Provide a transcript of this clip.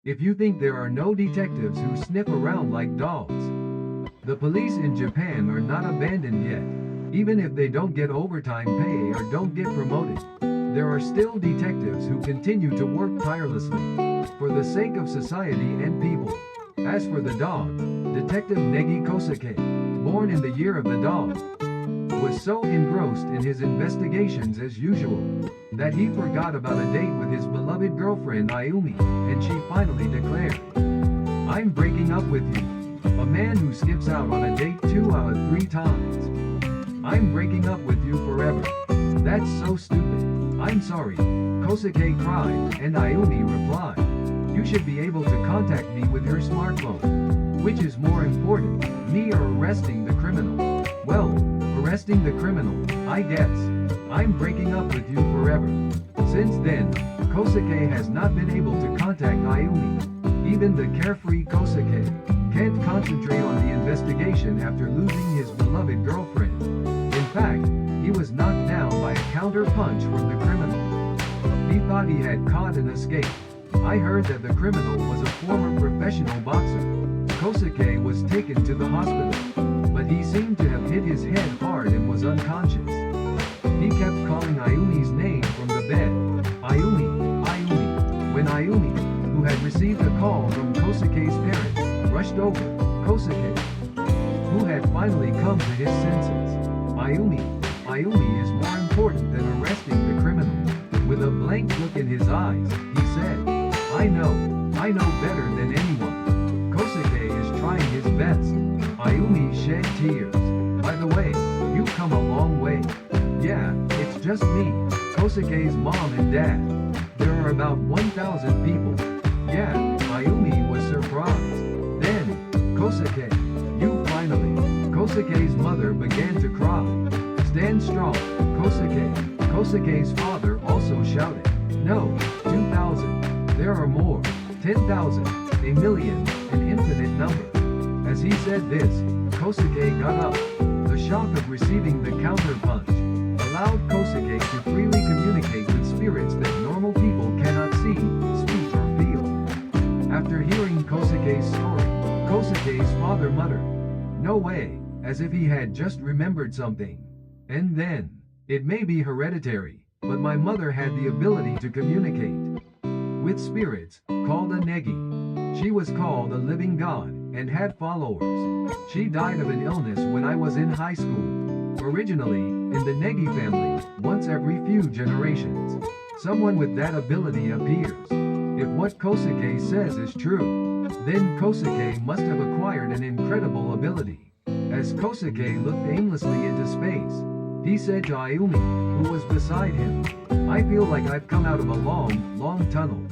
If you think there are no detectives who sniff around like dogs, the police in Japan are not abandoned yet. Even if they don't get overtime pay or don't get promoted, there are still detectives who continue to work tirelessly for the sake of society and people. As for the dog, Detective Negi Kosuke, born in the year of the dog, was so engrossed in his investigations as usual that he forgot about a date with his beloved girlfriend Ayumi, and she finally declared, "I'm breaking up with you." A man who skips out on a date 2 out of 3 times. "I'm breaking up with you forever. That's so stupid. I'm sorry," Kosuke cried, and Ayumi replied, "You should be able to contact me with your smartphone. Which is more important, me or arresting the criminal?" "Well, arresting the criminal, I guess. I'm breaking up with you forever." Since then, Kosuke has not been able to contact Ayumi. Even the carefree Kosuke can't concentrate on the investigation after losing his beloved girlfriend. In fact, he was knocked down by a counter punch from the criminal. He thought he had caught an escape. I heard that the criminal was a former professional boxer. Kosuke was taken to the hospital, but he seemed to have hit his head hard and was unconscious. He kept calling Ayumi's name from the bed. "Ayumi, Ayumi." When Ayumi, who had received a call from Kosuke's parents, rushed over, Kosuke, who had finally come to his senses. Ayumi is more important than arresting the criminal." With a blank look in his eyes, he said, I know better than anyone." Kosuke is trying his best. Ayumi shed tears. "By the way, you've come a long way." "Yeah, it's just me, Kosuke's mom and dad. There are about 1,000 people." "Yeah," Ayumi was surprised. Then, "Kosuke, you finally." Kosuke's mother began to cry. "Stand strong, Kosuke." Kosuke's father also shouted, "No, 2,000. There are more. 10,000, a million, an infinite number." As he said this, Kosuke got up. The shock of receiving the counter-punch allowed Kosuke to freely communicate with spirits that normal people cannot see, speak, or feel. After hearing Kosuke's story, Kosuke's father muttered, "No way," as if he had just remembered something. And then, "It may be hereditary, but my mother had the ability to communicate with spirits, called a Negi. She was called a living god, and had followers. She died of an illness when I was in high school. Originally, in the Negi family, once every few generations, someone with that ability appears. If what Kosuke says is true, then Kosuke must have acquired an incredible ability." As Kosuke looked aimlessly into space, he said to Ayumi, who was beside him, "I feel like I've come out of a long, long tunnel.